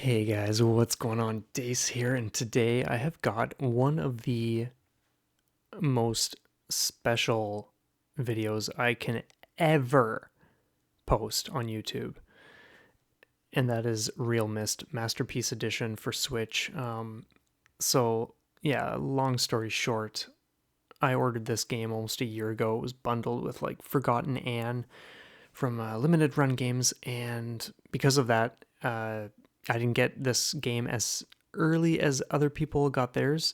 Hey guys, what's going on? Dace here, and today I have got one of the most special videos I can ever post on YouTube, and that is realMyst Masterpiece Edition for Switch. Yeah, long story short, I ordered this game almost a year ago. It was bundled with like Forgotten Anne from Limited Run Games, and because of that, I didn't get this game as early as other people got theirs.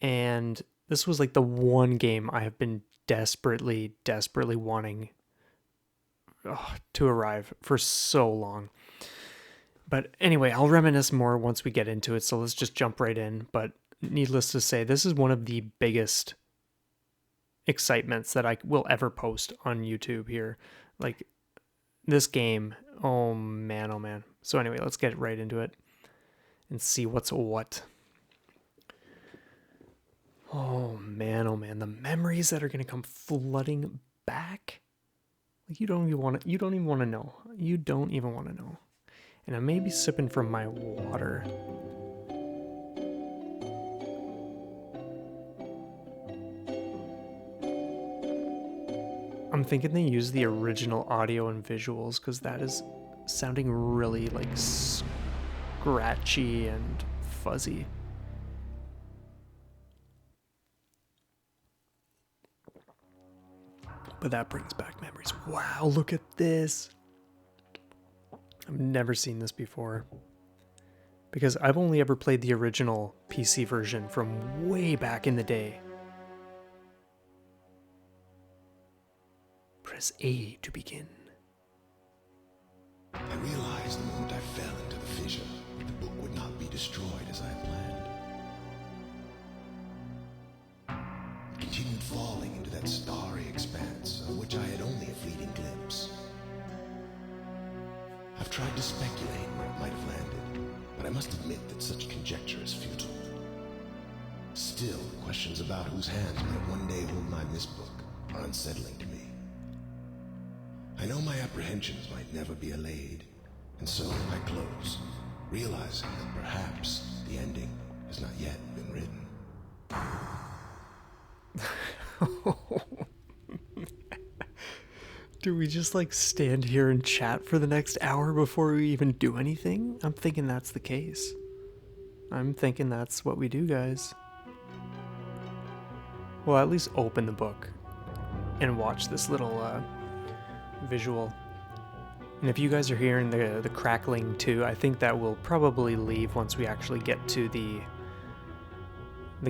And this was like the one game I have been desperately wanting to arrive for so long. But anyway, I'll reminisce more once we get into it, so let's just jump right in. But needless to say, this is one of the biggest excitements that I will ever post on YouTube here. Like, this game, oh man, oh man. So anyway, let's get right into it and see what's what. Oh man, the memories that are gonna come flooding back. Like you don't even want to. You don't even want to know. You don't even want to know. And I may be sipping from my water. I'm thinking they use the original audio and visuals because that is sounding really like scratchy and fuzzy. But that brings back memories. Wow, look at this. I've never seen this before. Because I've only ever played the original PC version from way back in the day. Press A to begin. I realized the moment I fell into the fissure that the book would not be destroyed as I had planned. It continued falling into that starry expanse of which I had only a fleeting glimpse. I've tried to speculate where it might have landed, but I must admit that such conjecture is futile. Still, questions about whose hands might one day hold my Myst book are unsettling to me. I know my apprehensions might never be allayed, and so I close, realizing that perhaps the ending has not yet been written. Do we just like stand here and chat for the next hour before we even do anything? I'm thinking that's the case. I'm thinking that's what we do, guys. Well, at least open the book and watch this little visual. And if you guys are hearing the crackling too, I think that will probably leave once we actually get to the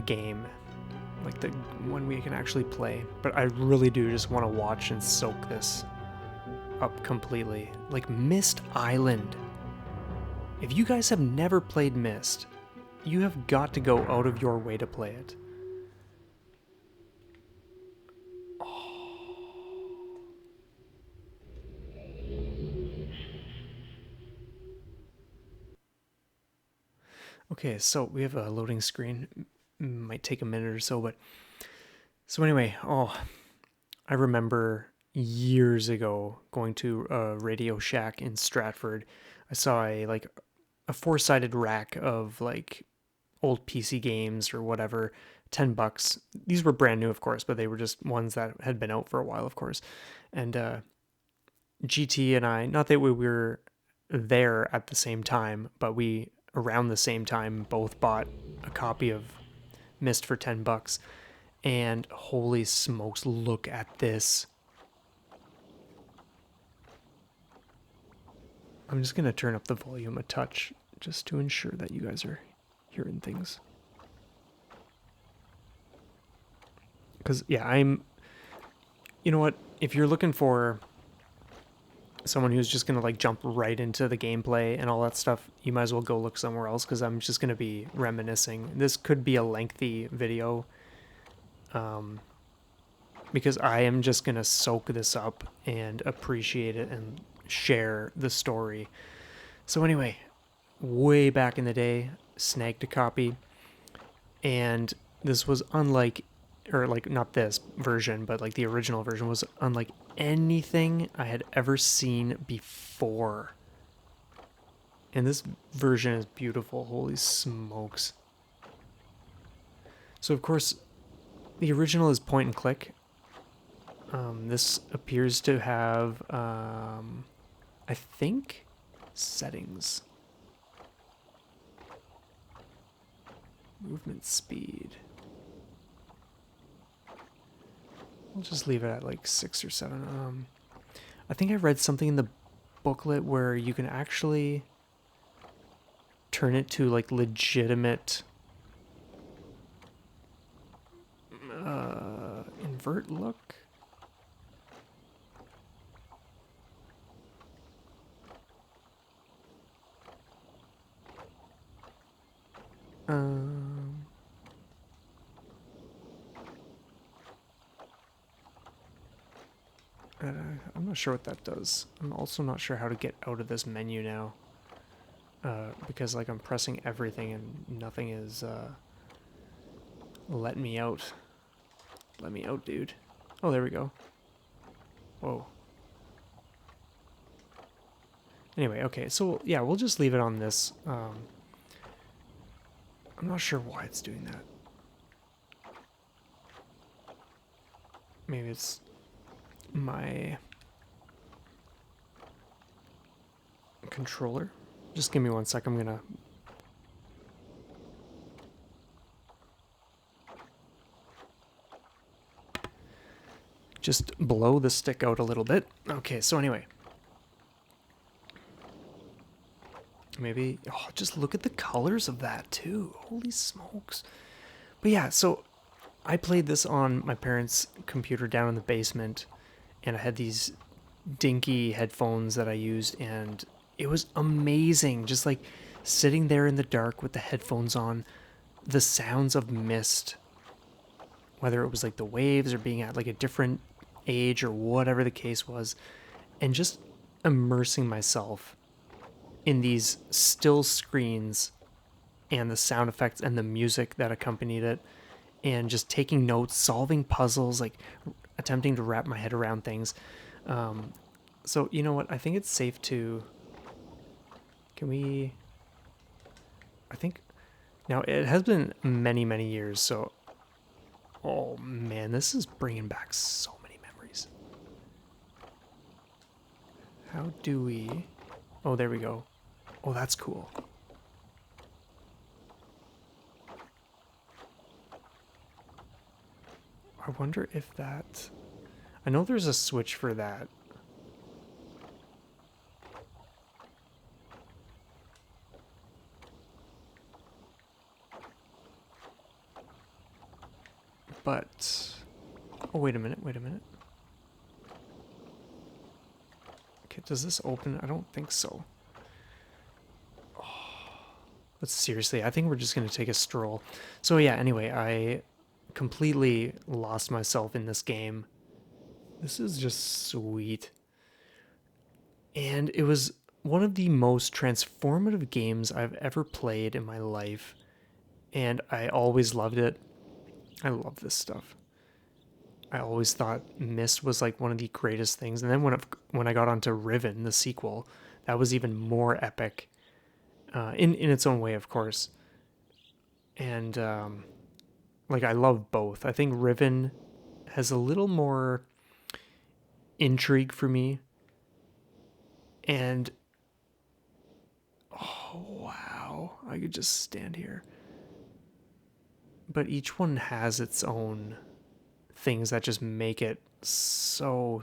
game, like the when we can actually play. But I really do just want to watch and soak this up completely. Like Myst Island. If you guys have never played Myst, you have got to go out of your way to play it. Okay, so we have a loading screen. Might take a minute or so, but so anyway, I remember years ago going to a Radio Shack in Stratford. I saw a four-sided rack of like old PC games or whatever, $10. These were brand new, of course, but they were just ones that had been out for a while, of course. And GT and I, not that we were there at the same time, but we around the same time both bought a copy of Myst for $10. And holy smokes, look at this. I'm just going to turn up the volume a touch just to ensure that you guys are hearing things. Because, yeah, you know what? If you're looking for someone who's just going to like jump right into the gameplay and all that stuff, you might as well go look somewhere else because I'm just going to be reminiscing. This could be a lengthy video. Because I am just going to soak this up and appreciate it and share the story. So anyway, way back in the day, snagged a copy, and this was unlike, or like not this version, but like the original version was unlike anything I had ever seen before. And this version is beautiful. Holy smokes. So, of course, the original is point and click. This appears to have, I think, settings. Movement speed. We'll just leave it at like 6 or 7. I think I read something in the booklet where you can actually turn it to like legitimate invert look. Um, I'm not sure what that does. I'm also not sure how to get out of this menu now. Because like I'm pressing everything and nothing is letting me out. Let me out, dude. Oh, there we go. Whoa. Anyway, okay, so yeah, we'll just leave it on this. I'm not sure why it's doing that. Maybe it's my controller. Just give me 1 sec. I'm gonna just blow the stick out a little bit. Okay, so anyway. Maybe, oh, just look at the colors of that too. Holy smokes. But yeah, so I played this on my parents' computer down in the basement, and I had these dinky headphones that I used, and it was amazing. Just like sitting there in the dark with the headphones on, the sounds of Myst, whether it was like the waves or being at like a different age or whatever the case was, and just immersing myself in these still screens and the sound effects and the music that accompanied it, and just taking notes, solving puzzles, like attempting to wrap my head around things. So, you know what? I think it's safe to. Can we. I think. Now, it has been many, many years, so. Oh man, this is bringing back so many memories. How do we. Oh, there we go. Oh, that's cool. I wonder if that. I know there's a switch for that. But. Oh, wait a minute, wait a minute. Okay, does this open? I don't think so. But seriously, I think we're just going to take a stroll. So, yeah, anyway, I completely lost myself in this game. This is just sweet. And it was one of the most transformative games I've ever played in my life. And I always loved it. I love this stuff. I always thought Myst was like one of the greatest things. And then when I got onto Riven, the sequel, that was even more epic. In its own way, of course. And like I love both. I think Riven has a little more intrigue for me. And oh wow, I could just stand here. But each one has its own things that just make it so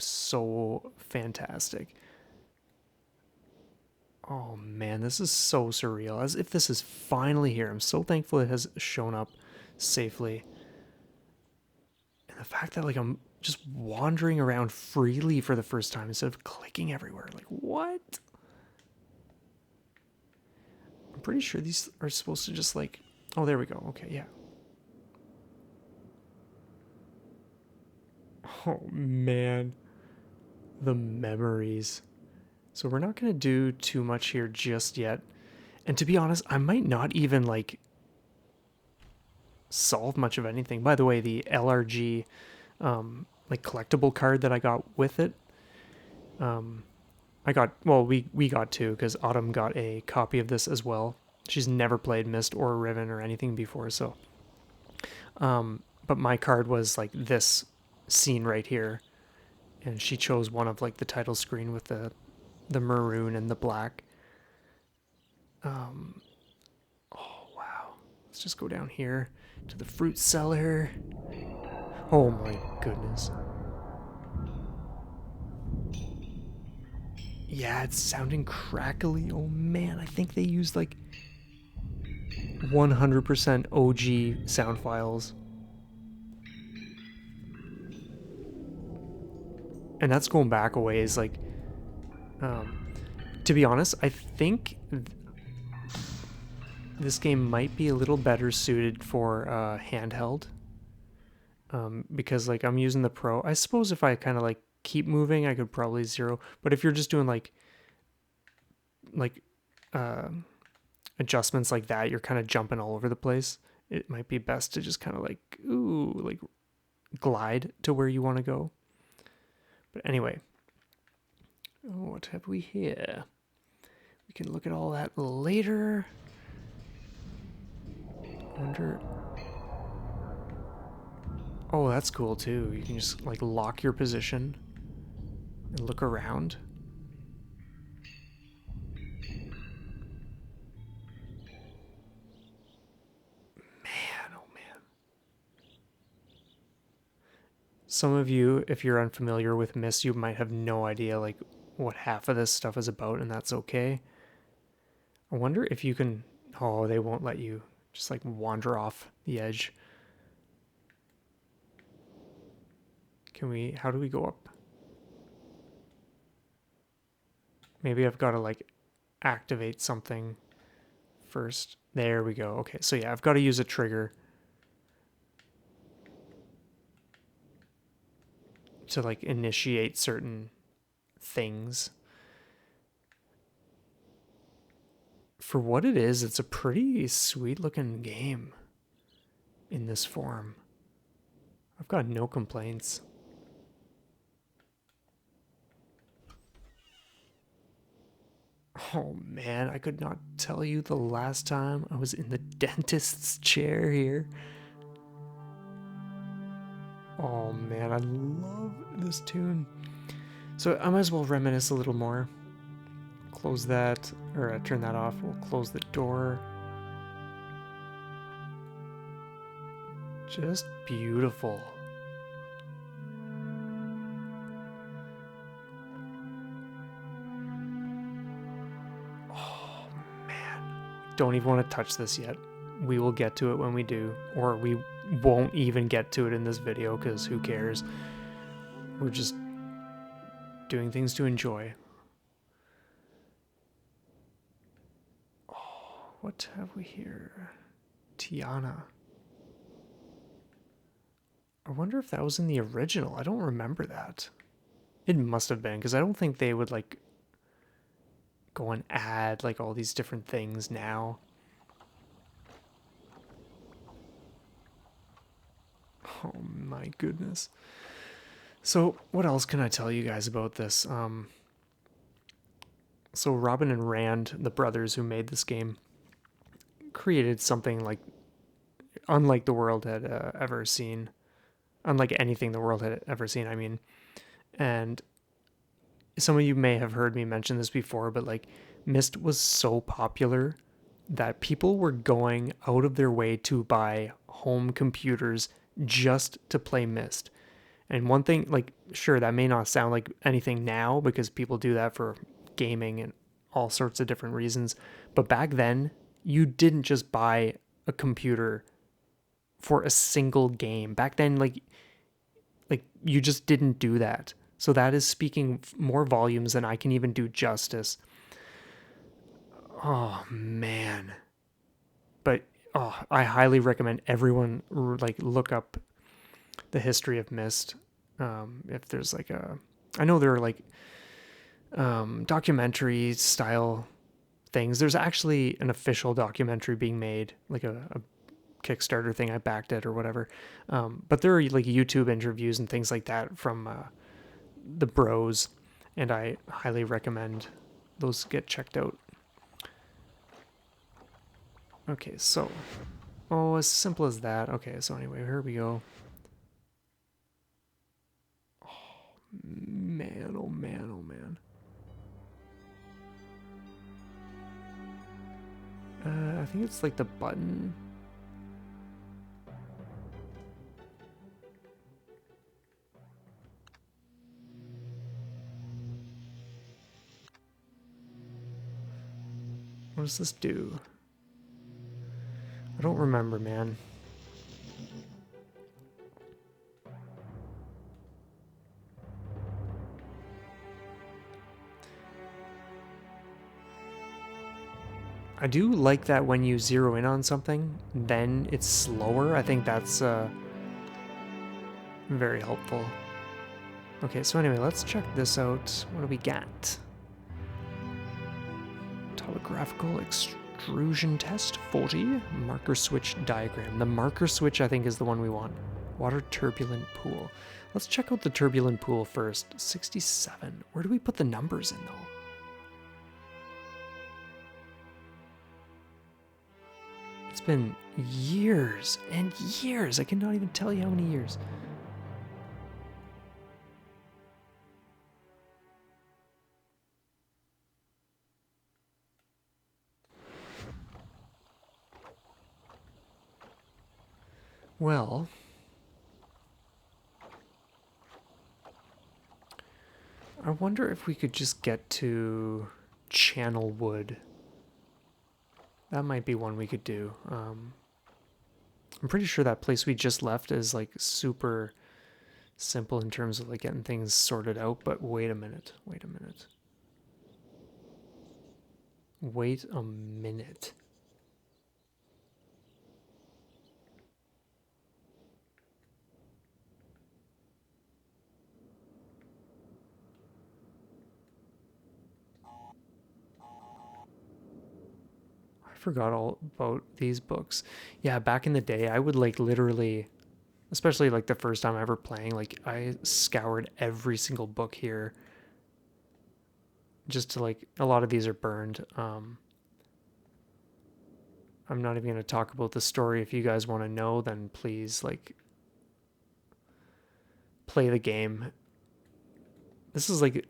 fantastic. Oh man, this is so surreal. As if this is finally here. I'm so thankful it has shown up safely. And the fact that like I'm just wandering around freely for the first time instead of clicking everywhere. Like what? I'm pretty sure these are supposed to just like, oh, there we go. Okay, yeah. Oh man, the memories. So we're not going to do too much here just yet. And to be honest, I might not even like solve much of anything. By the way, the LRG like collectible card that I got with it, we got two because Autumn got a copy of this as well. She's never played Myst or Riven or anything before, so but my card was like this scene right here, and she chose one of like the title screen with the maroon and the black. Oh wow. Let's just go down here to the fruit cellar. Oh my goodness. Yeah, it's sounding crackly. Oh man, I think they used like 100% OG sound files. And that's going back a ways. Like, um, to be honest, I think this game might be a little better suited for handheld. Because like I'm using the Pro. I suppose if I kind of like keep moving, I could probably zero. But if you're just doing like uh, adjustments like that, you're kind of jumping all over the place. It might be best to just kind of like glide to where you want to go. But anyway, what have we here? We can look at all that later. Wonder. Oh, that's cool too. You can just like lock your position and look around. Man, oh man. Some of you, if you're unfamiliar with Myst, you might have no idea like what half of this stuff is about, and that's okay. I wonder if you can. Oh, they won't let you just like wander off the edge. Can we? How do we go up? Maybe I've got to like activate something first. There we go. Okay, so yeah, I've got to use a trigger to like initiate certain things. For what it is, it's a pretty sweet looking game in this form. I've got no complaints. Oh man, I could not tell you the last time I was in the dentist's chair here. Oh man, I love this tune. So I might as well reminisce a little more. Close that, or turn that off. We'll close the door. Just beautiful. Oh man. Don't even want to touch this yet. We will get to it when we do, or we won't even get to it in this video because who cares? We're just doing things to enjoy. Oh, what have we here? Tiana. I wonder if that was in the original. I don't remember that. It must have been because I don't think they would like go and add like all these different things now. Oh my goodness. So what else can I tell you guys about this? So Robin and Rand, the brothers who made this game, created something like unlike the world had ever seen, unlike anything the world had ever seen. I mean, and some of you may have heard me mention this before, but like Myst was so popular that people were going out of their way to buy home computers just to play Myst. And one thing, like, sure, that may not sound like anything now because people do that for gaming and all sorts of different reasons. But back then, you didn't just buy a computer for a single game. Back then, like you just didn't do that. So that is speaking more volumes than I can even do justice. Oh man. But oh, I highly recommend everyone like look up the history of Myst. If there's like I know there are like documentary style things. There's actually an official documentary being made, like a Kickstarter thing. I backed it or whatever. But there are like YouTube interviews and things like that from the bros, and I highly recommend those get checked out. Okay, so, oh, as simple as that. Okay, so anyway, here we go. Man, oh man, oh man. I think it's like the button. What does this do? I don't remember, man. I do like that when you zero in on something, then it's slower. I think that's very helpful. Okay, so anyway, let's check this out. What do we got? Topographical extrusion test 40. Marker switch diagram. The marker switch, I think, is the one we want. Water turbulent pool. Let's check out the turbulent pool first. 67. Where do we put the numbers in, though? It's been years and years. I cannot even tell you how many years. Well, I wonder if we could just get to Channel Wood. That might be one we could do. I'm pretty sure that place we just left is like super simple in terms of like getting things sorted out, but wait a minute. Wait a minute. Wait a minute. I forgot all about these books. Yeah, back in the day, I would like literally, especially like the first time ever playing, like I scoured every single book here just to like, a lot of these are burned. I'm not even going to talk about the story. If you guys want to know, then please like play the game. This is like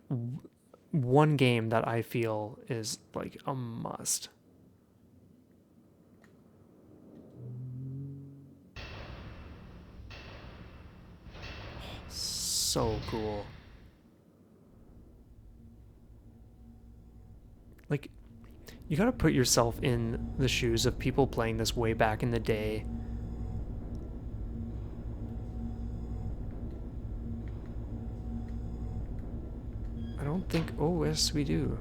one game that I feel is like a must. So cool. Like, you gotta put yourself in the shoes of people playing this way back in the day. I don't think. Oh, yes, we do.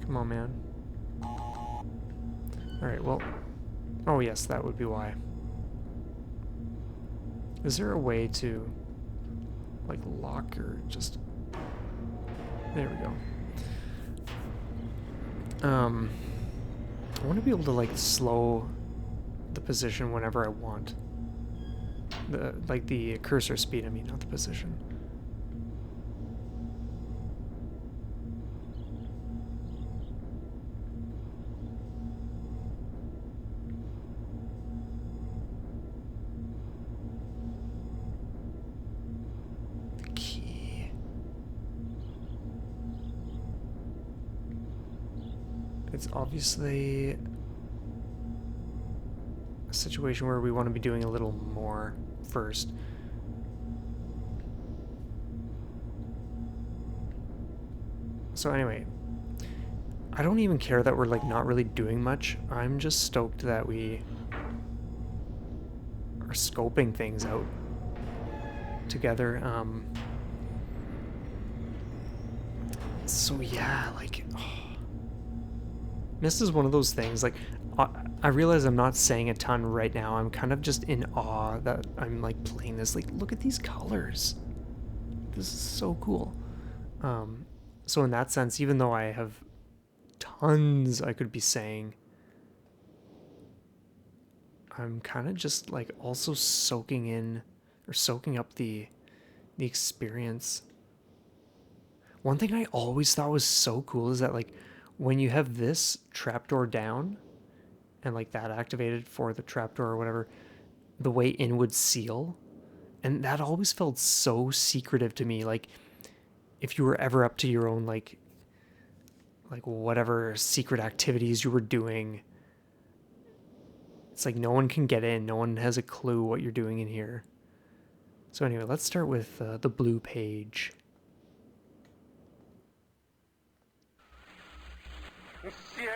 Come on, man. Alright, well. Oh, yes, that would be why. Is there a way to, like, lock or just... There we go. I want to be able to, like, slow the position whenever I want. Like, the cursor speed, I mean, not the position. It's obviously a situation where we want to be doing a little more first. So anyway, I don't even care that we're like not really doing much. I'm just stoked that we are scoping things out together. So yeah, like... Myst is one of those things, like, I realize I'm not saying a ton right now. I'm kind of just in awe that I'm, like, playing this. Like, look at these colors. This is so cool. So in that sense, even though I have tons I could be saying, I'm kind of just like also soaking in or soaking up the experience. One thing I always thought was so cool is that like when you have this trapdoor down and like that activated for the trapdoor or whatever, the way in would seal. And that always felt so secretive to me. Like if you were ever up to your own like whatever secret activities you were doing, it's like no one can get in. No one has a clue what you're doing in here. So anyway, let's start with the blue page. Monsieur?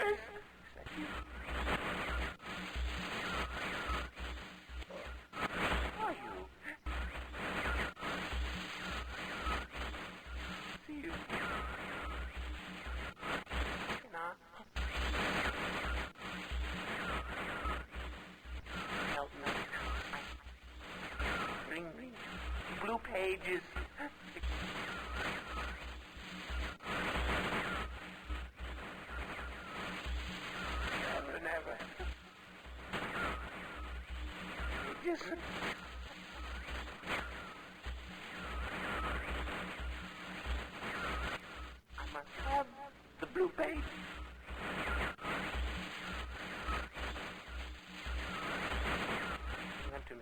Are you? See you. Cannot. Help me. Bring me blue pages. Never, never. Just. I must have the blue page. Bring them to me.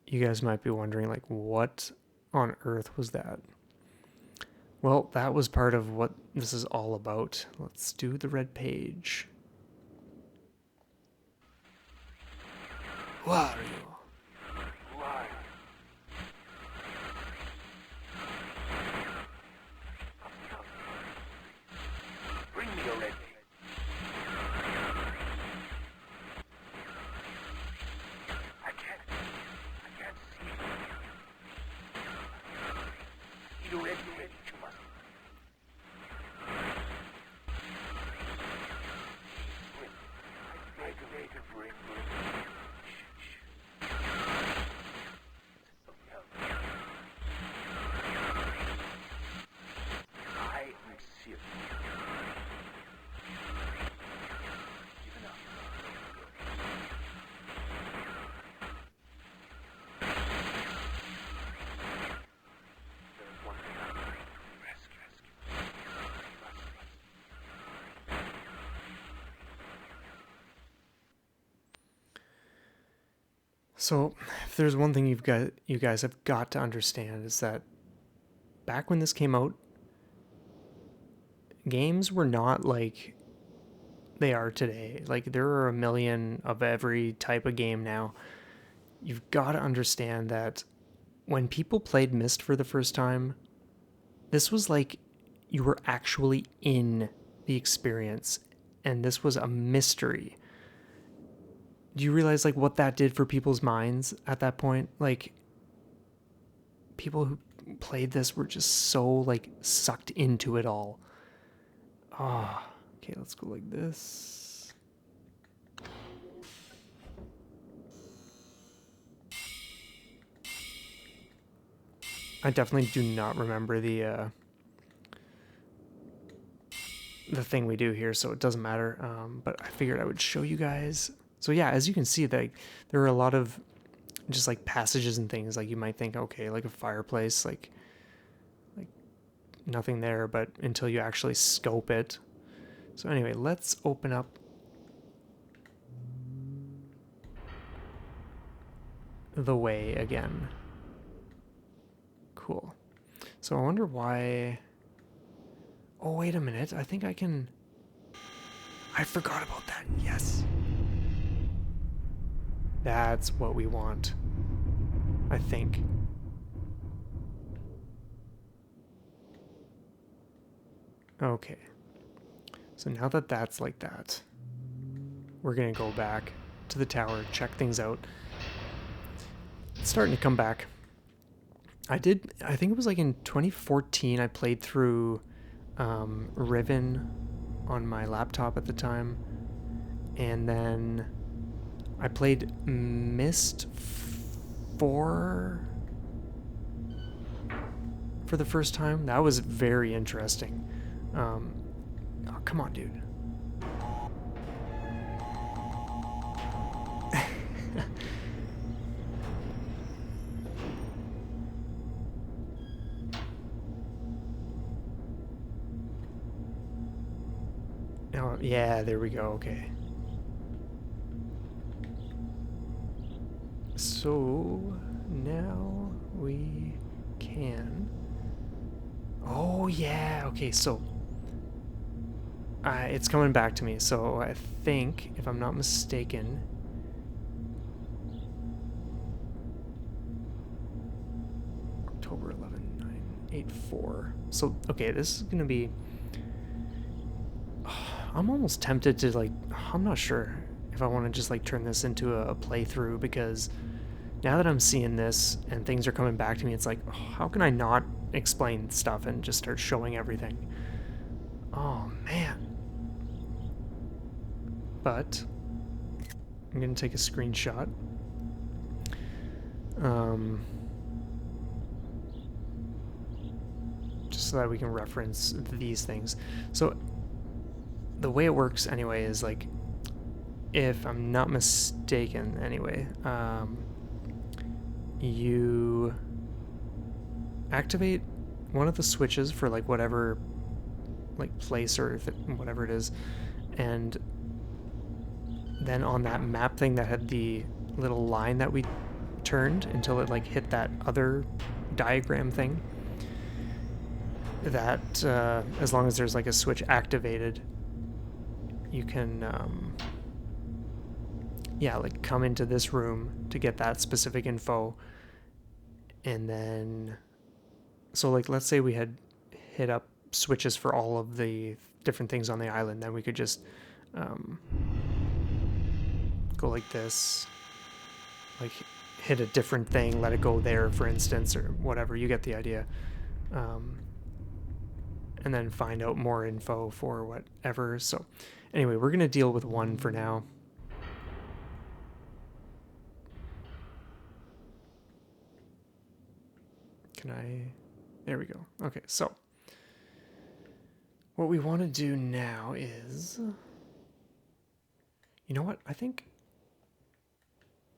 You guys might be wondering, like, what on earth was that? Well, that was part of what this is all about. Let's do the red page. Who are you? Who are you? Bring me your red page. I can't see. You red page, you must. Bring. Bring. I am serious. Even up. There is one thing I must rescue. So, if there's one thing you guys have got to understand is that back when this came out, games were not like they are today. Like there are a million of every type of game now. You've got to understand that when people played Myst for the first time, this was like you were actually in the experience and this was a mystery. Do you realize like what that did for people's minds at that point? Like people who played this were just so like sucked into it all. Oh, okay, let's go like this. I definitely do not remember the thing we do here, so it doesn't matter. But I figured I would show you guys. So yeah, as you can see, there are a lot of just like passages and things. Like you might think, okay, like a fireplace, like nothing there, but until you actually scope it. So anyway, let's open up the way again. Cool. So I wonder why... Oh, wait a minute. I think I can... I forgot about that. Yes. That's what we want. I think. Okay. So now that that's like that, we're going to go back to the tower, check things out. It's starting to come back. I think it was like in 2014, I played through Riven on my laptop at the time. And then I played Myst 4 for the first time. That was very interesting. Oh, come on, dude. Oh, yeah, there we go. Okay. So now we can. Oh, yeah. Okay, so it's coming back to me. So I think, if I'm not mistaken, October 11/9/84. So, okay, this is going to be. I'm almost tempted to, like, I'm not sure if I want to just, like, turn this into a playthrough, because now that I'm seeing this and things are coming back to me, it's like, oh, how can I not explain stuff and just start showing everything? Oh, man. But I'm going to take a screenshot. Just so that we can reference these things. So the way it works anyway is, like, if I'm not mistaken anyway, you activate one of the switches for, like, whatever, like, place or whatever it is, and then on that map thing that had the little line that we turned until it, like, hit that other diagram thing, that as long as there's, like, a switch activated, you can yeah, like, come into this room to get that specific info. And then, so, like, let's say we had hit up switches for all of the different things on the island, then we could just go like this, like, hit a different thing, let it go there, for instance, or whatever. You get the idea. And then find out more info for whatever. So anyway, we're going to deal with one for now. Can I? There we go. Okay, so what we want to do now is, you know what? I think,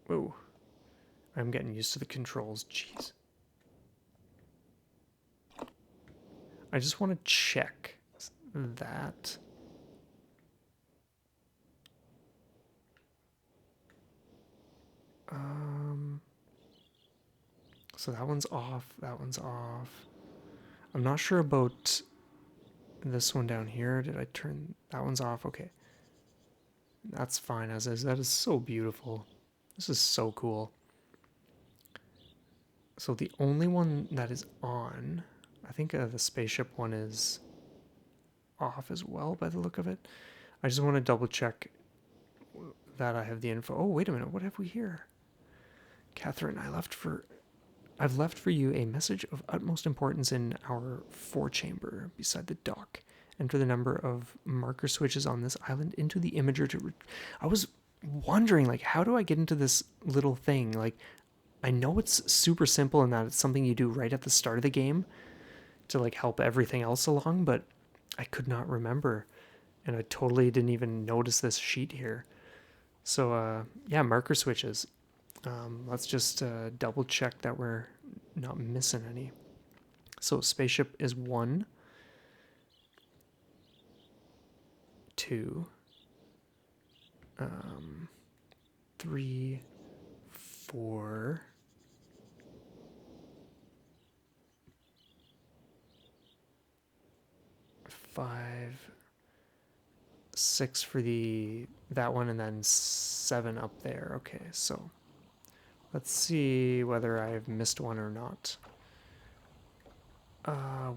oh, I'm getting used to the controls. Jeez. I just want to check that. So that one's off. That one's off. I'm not sure about this one down here. Did I turn that one's off? Okay. That's fine as is. That is so beautiful. This is so cool. So the only one that is on, I think the spaceship one is off as well by the look of it. I just want to double check that I have the info. Oh, wait a minute. What have we here? Catherine, I've left for you a message of utmost importance in our forechamber beside the dock. Enter the number of marker switches on this island into the imager to. I was wondering, like, how do I get into this little thing? Like, I know it's super simple in that it's something you do right at the start of the game to, like, help everything else along, but I could not remember, and I totally didn't even notice this sheet here. So yeah, marker switches. Let's just double check that we're not missing any. So spaceship is 1, 2, 3, 4, 5, 6 for that one, and then 7 up there. Okay, so let's see whether I've missed one or not.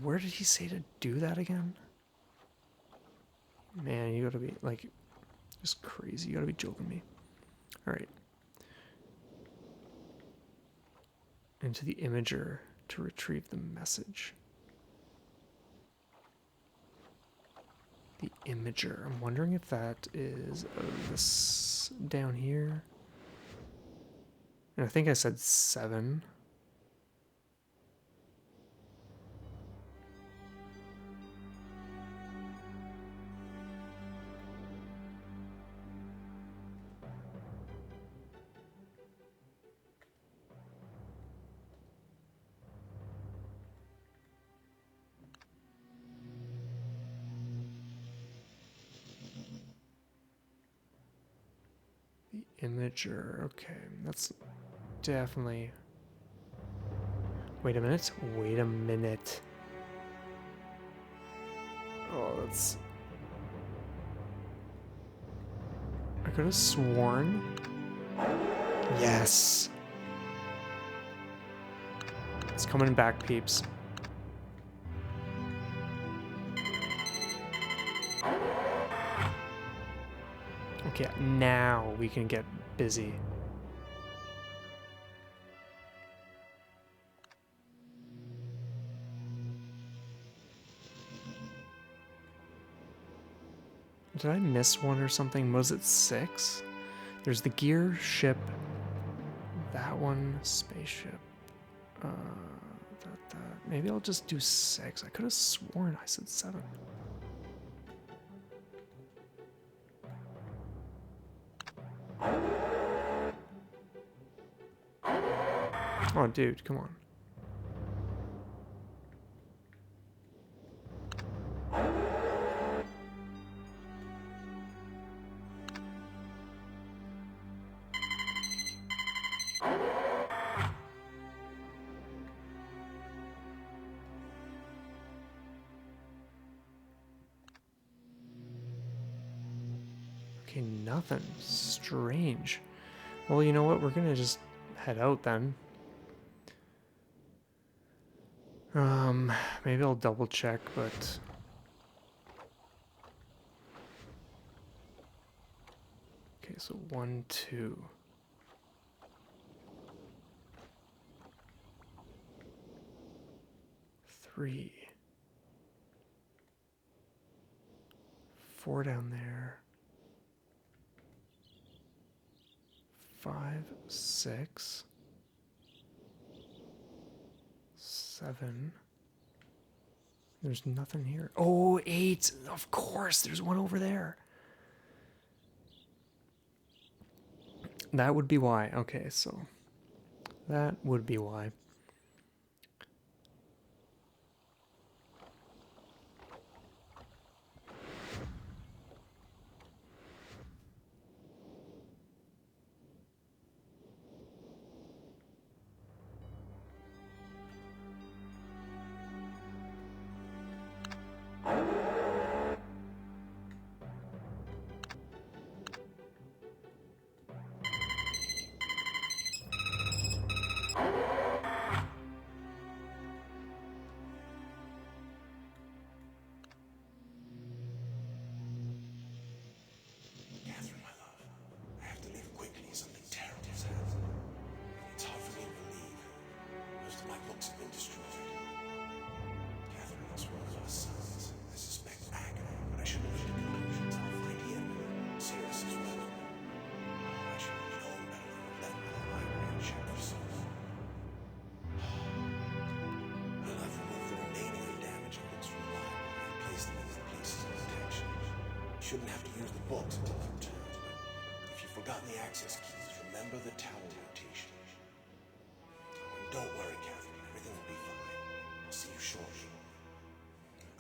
Where did he say to do that again? Man, you gotta be, like, just crazy. You gotta be joking me. All right. Into the imager to retrieve the message. The imager. I'm wondering if that is this down here. And I think I said 7. Imager. Okay, that's definitely... Wait a minute. Wait a minute. Oh, that's... I could have sworn. Yes! It's coming back, peeps. Okay, now we can get busy. Did I miss one or something? Was it 6? There's the gear, ship, that one, spaceship. Maybe I'll just do 6. I could have sworn I said 7. Oh, dude, come on. Okay, nothing. Strange. Well, you know what? We're gonna just head out then. Maybe I'll double check, but... Okay, so 1, 2. 3. 4 down there. 5, 6. 7. There's nothing here. Oh, 8! Of course, there's one over there. That would be why. Okay, so... That would be why. Catherine, my love, I have to leave quickly. Something terrible has happened. It's hard for me to believe. Most of my books have been destroyed. Catherine lost one of our sons. I suspect agony, but I shouldn't reach conclusions. I'll find him. Serious as well. Oh, I should have known better than to let my library unchecked for so long. I'll have removed the remaining undamaged books from the library and placed them in their places of protection. You shouldn't have to use the books until I return, but if you've forgotten the access keys, remember the tower rotation. And don't worry, Catherine. Everything will be fine. I'll see you shortly.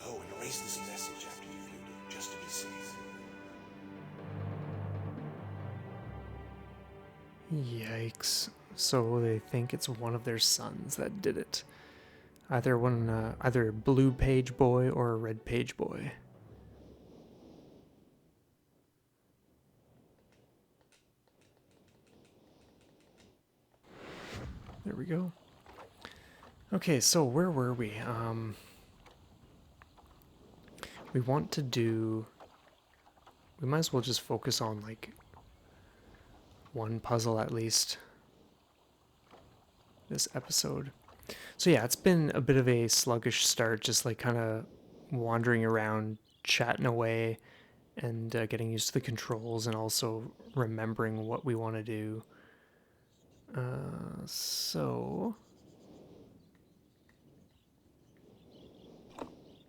Oh, and erase this message after you've viewed it, just to be safe. Yikes. So they think it's one of their sons that did it. Either a blue page boy or a red page boy. There we go. Okay, so where were we? We want to do... We might as well just focus on, like, one puzzle at least this episode. So yeah, it's been a bit of a sluggish start, just like kind of wandering around, chatting away, and getting used to the controls, and also remembering what we want to do. So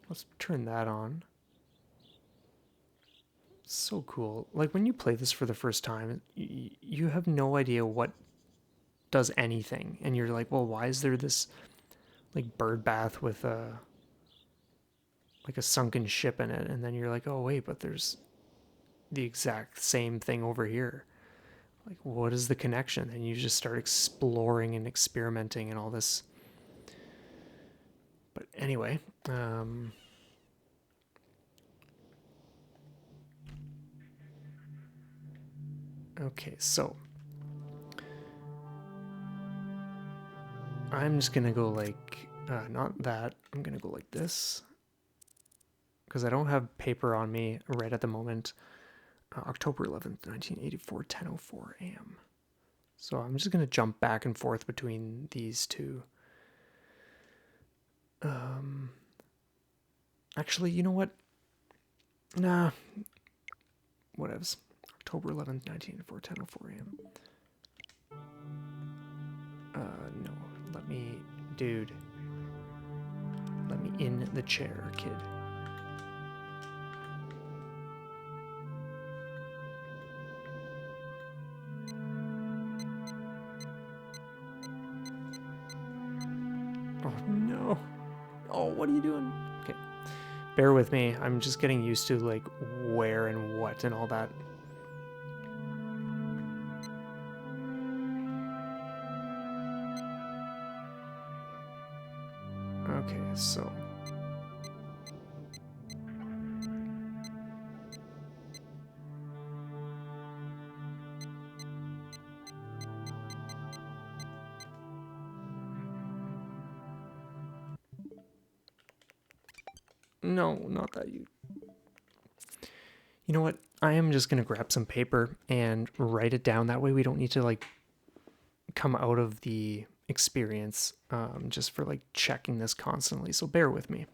let's turn that on. So cool. Like when you play this for the first time, you have no idea what does anything, and you're like, well, why is there this like bird bath with a sunken ship in it? And then you're like, oh wait, but there's the exact same thing over here. Like, what is the connection? And you just start exploring and experimenting and all this. But anyway, okay, so I'm just gonna go like, not that, I'm gonna go like this, because I don't have paper on me right at the moment. October 11th, 1984, 10:04 a.m. So I'm just gonna jump back and forth between these two. Actually, you know what? Nah, whatevs. October 11th, 1984, 10:04 a.m. No, let me, dude, let me in the chair, kid. Oh no. Oh, what are you doing? Okay, bear with me. I'm just getting used to like where and what and all that. Okay, so no, not that you. You know what? I am just gonna grab some paper and write it down. That way we don't need to like come out of the experience just for like checking this constantly. So bear with me.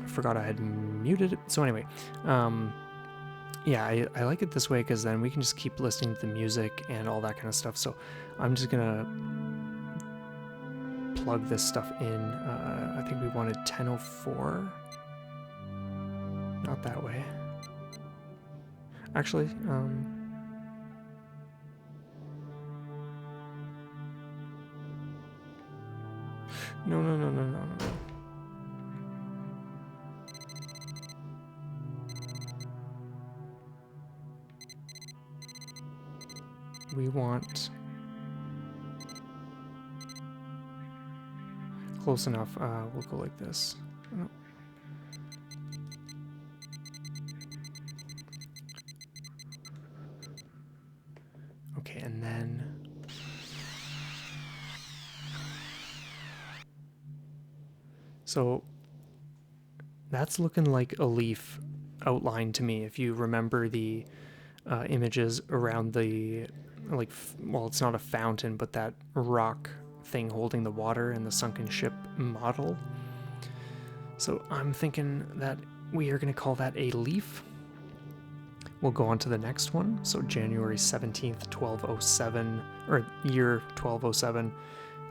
Forgot I had muted it. So anyway, yeah, I like it this way because then we can just keep listening to the music and all that kind of stuff. So I'm just gonna plug this stuff in. I think we wanted 10:04. Not that way. Actually, no, no, no, no, no, no. We want close enough. We'll go like this. Oh. Okay, and then so that's looking like a leaf outline to me. If you remember the images around the like, well, it's not a fountain, but that rock thing holding the water and the sunken ship model. So I'm thinking that we are going to call that a leaf. We'll go on to the next one. So January 17th, 1207, or year 1207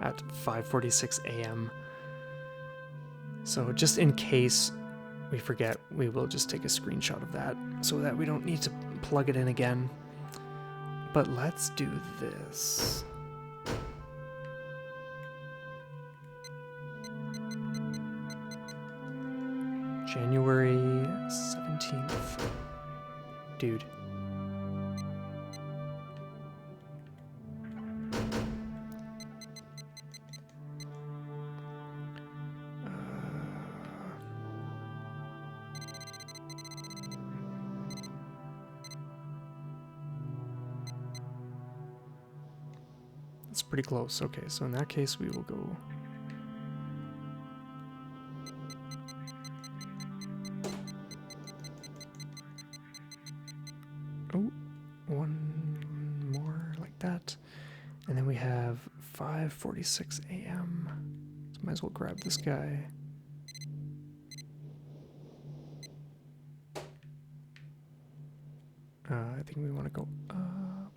at 5:46 a.m. So just in case we forget, we will just take a screenshot of that so that we don't need to plug it in again. But let's do this. January 17th. Dude. That's pretty close. Okay, so in that case, we will go 5:46 a.m. So might as well grab this guy. I think we want to go up.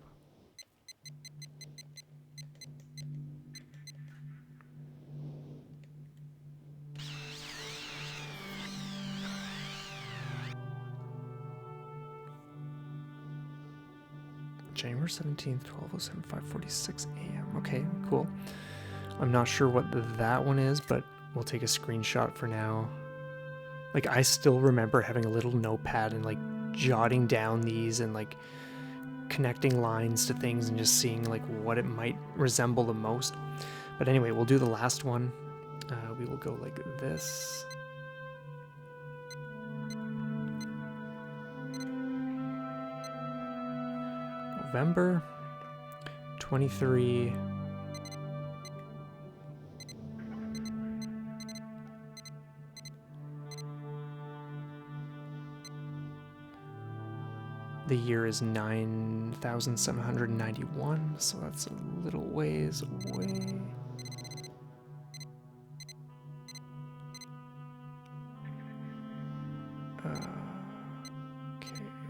January 17th, 12:07, 5:46 a.m. Okay, cool. I'm not sure what that one is, but we'll take a screenshot for now. Like, I still remember having a little notepad and like jotting down these and like connecting lines to things and just seeing like what it might resemble the most. But anyway, we'll do the last one. We will go like this. November 23. The year is 9,791, so that's a little ways away. Okay,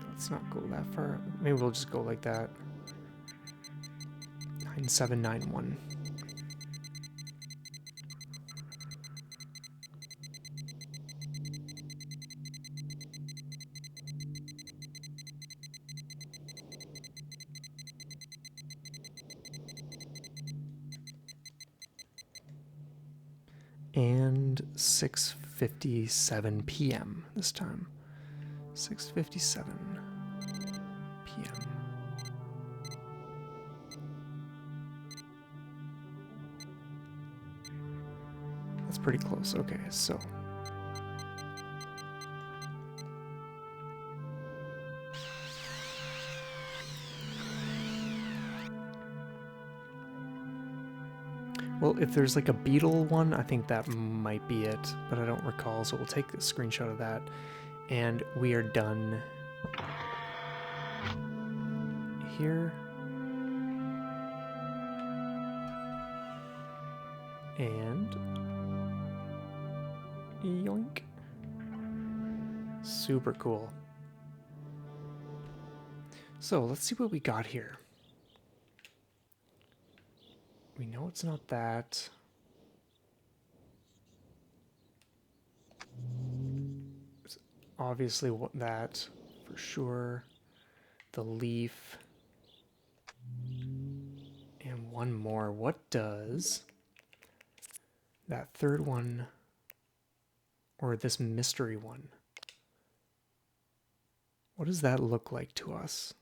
let's not go that far. Maybe we'll just go like that. 9791. And 6:57 p.m. this time. 6:57 p.m. That's pretty close. Okay, so well, if there's like a beetle one, I think that might be it, but I don't recall, so we'll take a screenshot of that. And we are done here. And yoink. Super cool. So let's see what we got here. We know it's not that. It's obviously what that for sure. The leaf. And one more. What does that third one or this mystery one? What does that look like to us?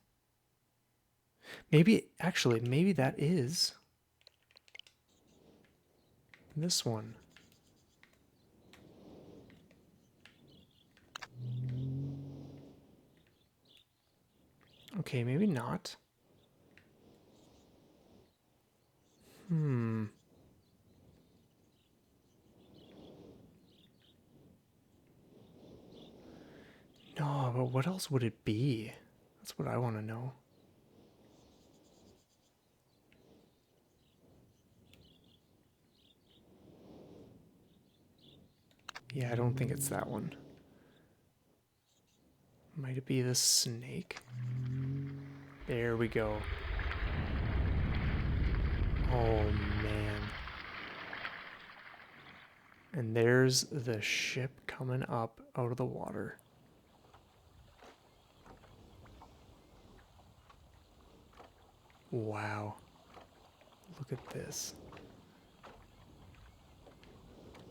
Maybe, actually, maybe that is this one. Okay, maybe not. No, but what else would it be? That's what I want to know. Yeah, I don't think it's that one. Might it be the snake? There we go. Oh, man. And there's the ship coming up out of the water. Wow. Look at this.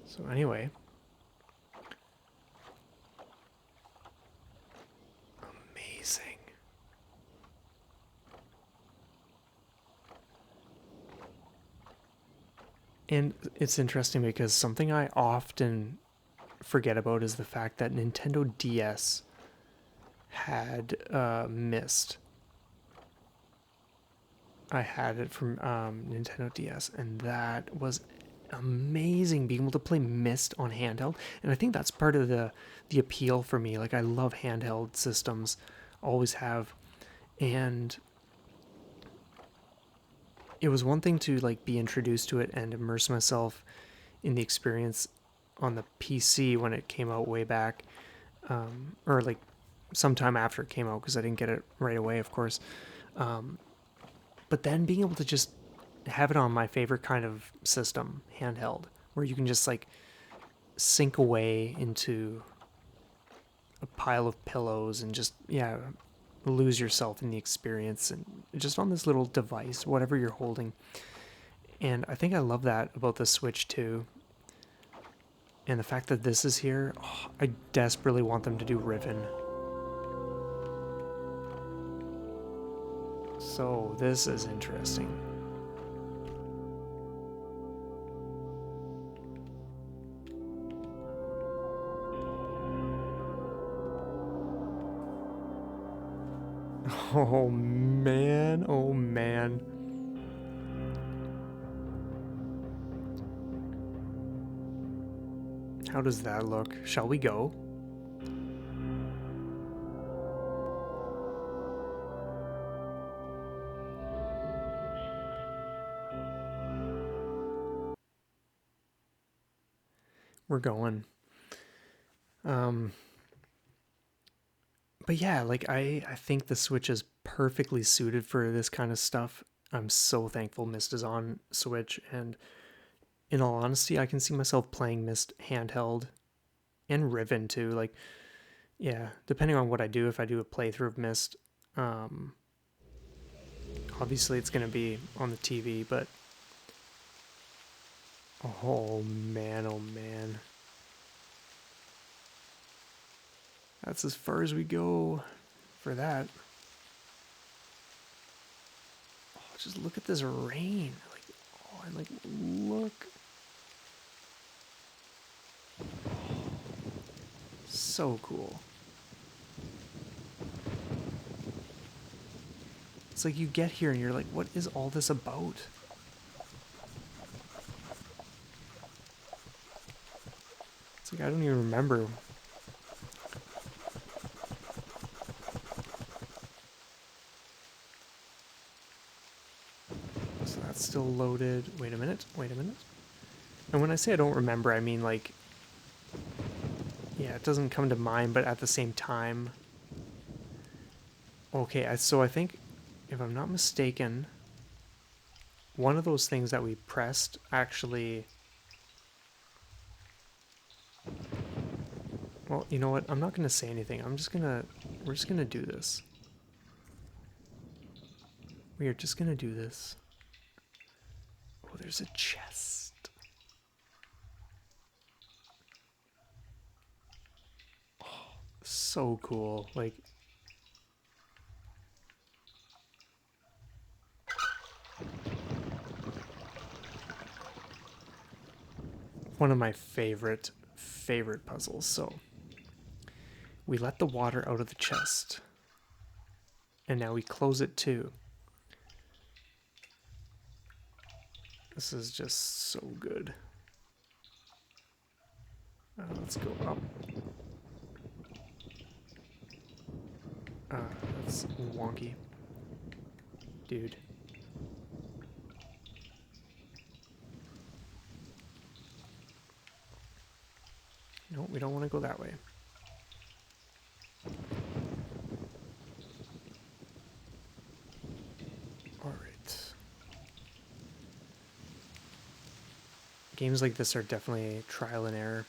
So anyway. Amazing. And it's interesting because something I often forget about is the fact that Nintendo DS had Myst. I had it from Nintendo DS, and that was amazing, being able to play Myst on handheld. And I think that's part of the appeal for me. Like, I love handheld systems, always have. And it was one thing to like be introduced to it and immerse myself in the experience on the PC when it came out way back, or like sometime after it came out because I didn't get it right away, of course. Um, but then being able to just have it on my favorite kind of system, handheld, where you can just like sink away into a pile of pillows and just, yeah, lose yourself in the experience and just on this little device, whatever you're holding. And I think I love that about the Switch too. And the fact that this is here, oh, I desperately want them to do Riven. So this is interesting. Oh man, oh man. How does that look? Shall we go? We're going. Um, but yeah, like I think the Switch is perfectly suited for this kind of stuff. I'm so thankful Myst is on Switch, and in all honesty, I can see myself playing Myst handheld and Riven too. Like, yeah, depending on what I do, if I do a playthrough of Myst, um, obviously it's gonna be on the TV. But oh man, oh man, that's as far as we go for that. Oh, just look at this rain. Like, oh, and like, look. So cool. It's like you get here and you're like, what is all this about? It's like I don't even remember. So that's still loaded. Wait a minute. Wait a minute. And when I say I don't remember, I mean like, yeah, it doesn't come to mind, but at the same time. Okay, so I think, if I'm not mistaken, one of those things that we pressed actually. Well, you know what? I'm not gonna say anything. We're just gonna do this. We are just gonna do this. Oh, there's a chest. So cool. Like, one of my favorite puzzles. So we let the water out of the chest, and now we close it too. This is just so good. Let's go up. That's wonky, dude. No, we don't want to go that way. All right. Games like this are definitely trial and error.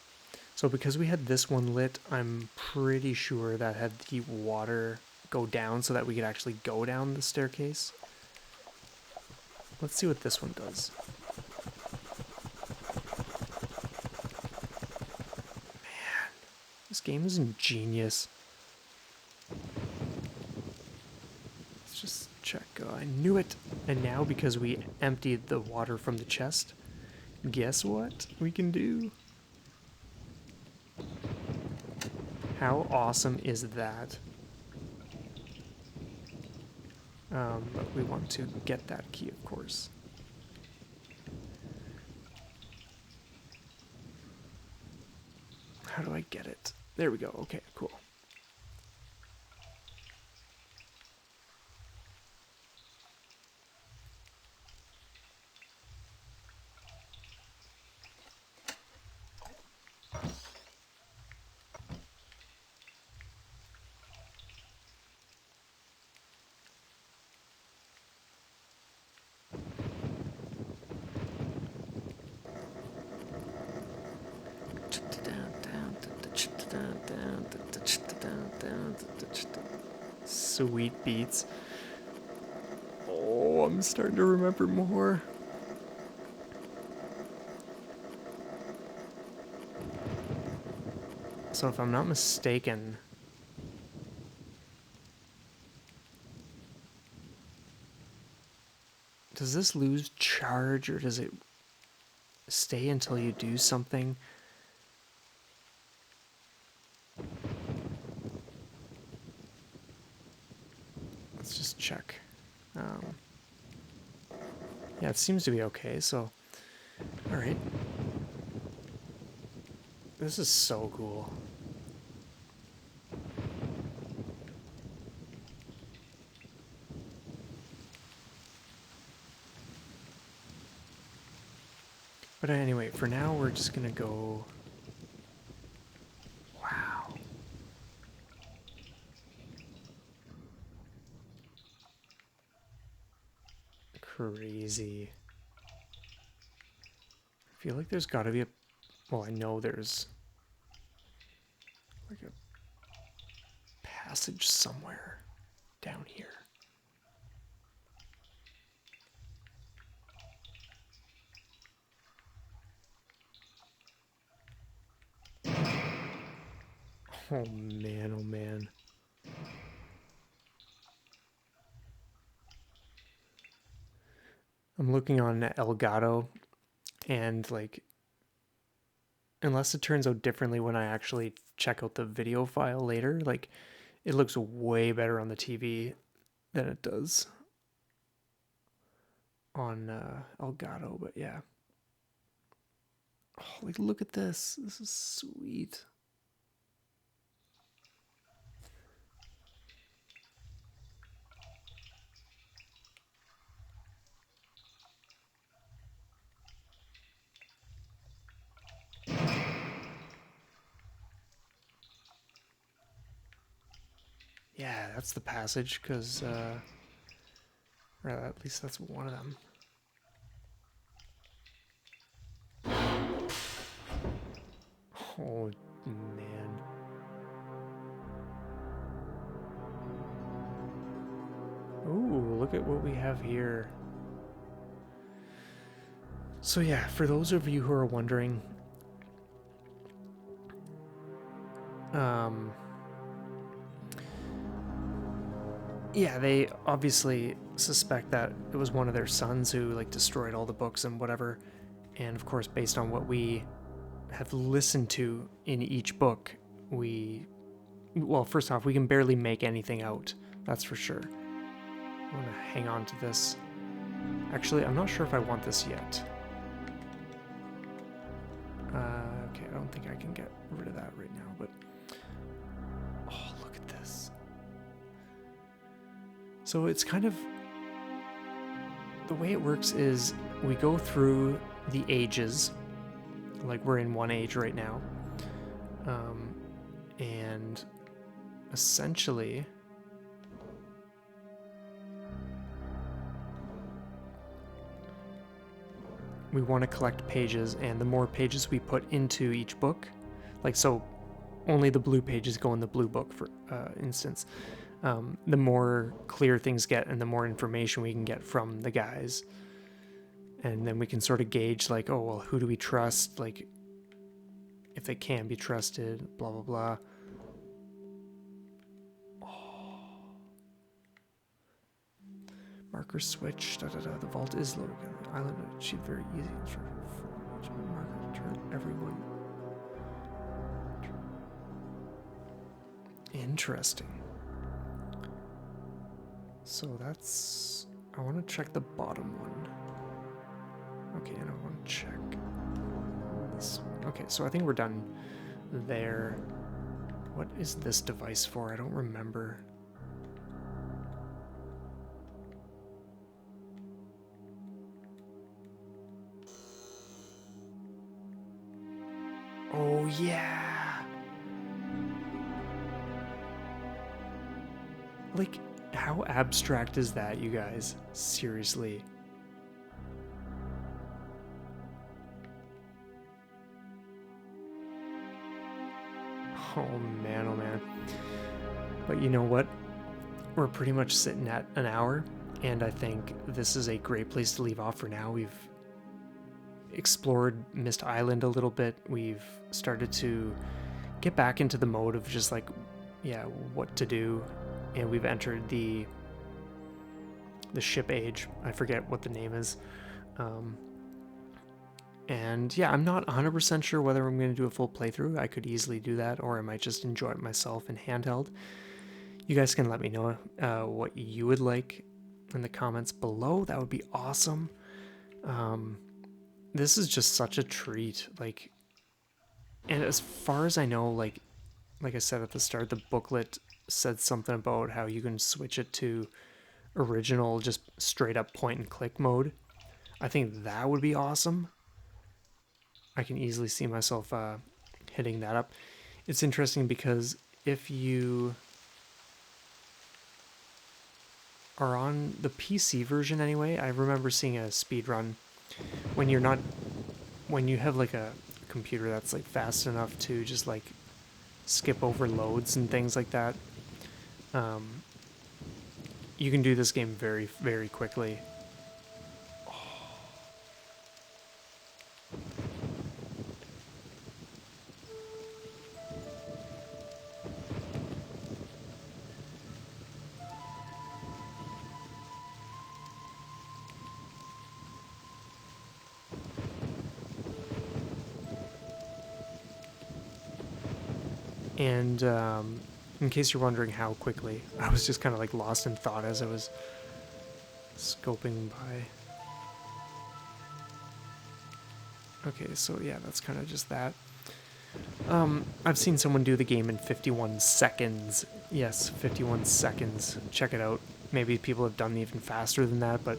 So because we had this one lit, I'm pretty sure that had the water go down so that we could actually go down the staircase. Let's see what this one does. Man, this game is ingenious. Let's just check. I knew it. And now because we emptied the water from the chest, guess what we can do? How awesome is that? But we want to get that key, of course. How do I get it? There we go. Okay, cool. Sweet beats. Oh, I'm starting to remember more. So if I'm not mistaken, does this lose charge or does it stay until you do something? Let's just check. Yeah, it seems to be okay, so... Alright. This is so cool. But anyway, for now we're just gonna go... Wow. Crazy. I feel like there's gotta be a... Well, I know there's... like a passage somewhere down here. Oh man, oh man. I'm looking on Elgato and like unless it turns out differently when I actually check out the video file later, like it looks way better on the TV than it does on Elgato, but yeah. Oh, like look at this. This is sweet. Yeah, that's the passage, because, or at least that's one of them. Oh, man. Ooh, look at what we have here. So yeah, for those of you who are wondering, um, yeah, they obviously suspect that it was one of their sons who like destroyed all the books and whatever. And of course, based on what we have listened to in each book, well, first off, we can barely make anything out. That's for sure. I'm gonna hang on to this. Actually, I'm not sure if I want this yet. Okay, I don't think I can get rid of that right now, but oh, look at this. So it's kind of the way it works is we go through the ages, like we're in one age right now, and essentially we want to collect pages, and the more pages we put into each book, like so only the blue pages go in the blue book, for instance, the more clear things get and the more information we can get from the guys. And then we can sort of gauge like, oh, well, who do we trust? Like, if they can be trusted, blah, blah, blah. Oh. Marker switch, da da da. The vault is located on the island. Achieved very easy. Marker to turn everyone. Interesting. So that's... I want to check the bottom one. Okay, and I want to check this one. Okay, so I think we're done there. What is this device for? I don't remember. Oh, yeah. Like, how abstract is that, you guys? Seriously. Oh man, oh man. But you know what? We're pretty much sitting at an hour, and I think this is a great place to leave off for now. We've explored Mist Island a little bit. We've started to get back into the mode of just like, yeah, what to do, and we've entered the ship age. I forget what the name is. And yeah, I'm not 100% sure whether I'm going to do a full playthrough. I could easily do that, or I might just enjoy it myself in handheld. You guys can let me know what you would like in the comments below. That would be awesome. This is just such a treat. Like, and as far as I know, like I said at the start, the booklet said something about how you can switch it to original, just straight up point and click mode. I think that would be awesome. I can easily see myself hitting that up. It's interesting because if you are on the PC version anyway, I remember seeing a speed run when you have like a computer that's like fast enough to just like skip over loads and things like that. You can do this game very, very quickly. And in case you're wondering how quickly, I was just kind of like lost in thought as I was scoping by. Okay, so yeah, that's kind of just that. I've seen someone do the game in 51 seconds. Yes, 51 seconds. Check it out. Maybe people have done even faster than that, but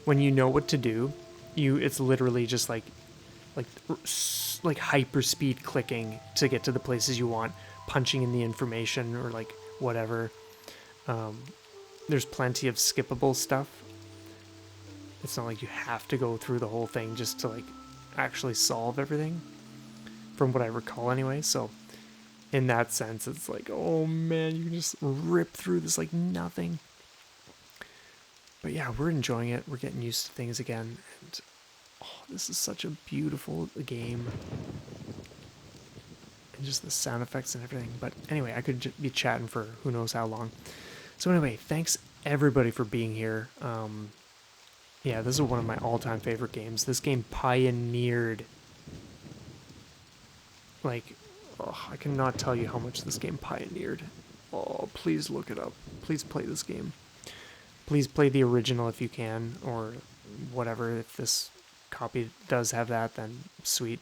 when you know what to do, it's literally just like like hyper speed clicking to get to the places you want, punching in the information or like whatever. There's plenty of skippable stuff. It's not like you have to go through the whole thing just to like actually solve everything, from what I recall anyway. So in that sense, it's like, oh man, you can just rip through this like nothing. But yeah, we're enjoying it. We're getting used to things again, and oh, this is such a beautiful game. And just the sound effects and everything. But anyway, I could be chatting for who knows how long. So anyway, thanks everybody for being here. Yeah, this is one of my all-time favorite games. This game pioneered, like, oh, I cannot tell you how much this game pioneered. Oh, please look it up. Please play this game. Please play the original if you can, or whatever. If this copy does have that, then sweet.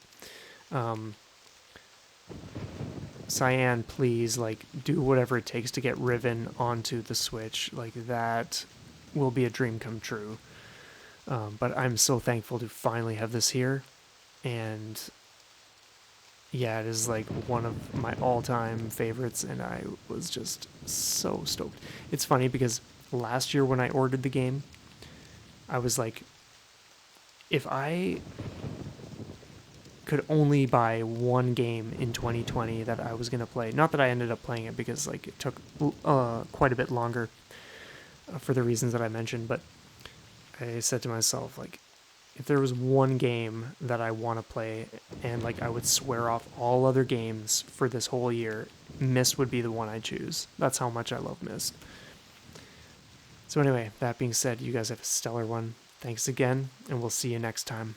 Cyan, please, like, do whatever it takes to get Riven onto the Switch. Like, that will be a dream come true. But I'm so thankful to finally have this here. And yeah, it is like one of my all-time favorites, and I was just so stoked. It's funny because last year when I ordered the game, I was like, if I could only buy one game in 2020 that I was going to play, not that I ended up playing it because like it took quite a bit longer for the reasons that I mentioned, but I said to myself, like, if there was one game that I want to play and like I would swear off all other games for this whole year, Myst would be the one I choose. That's how much I love Myst. So anyway, that being said, you guys have a stellar one. Thanks again, and we'll see you next time.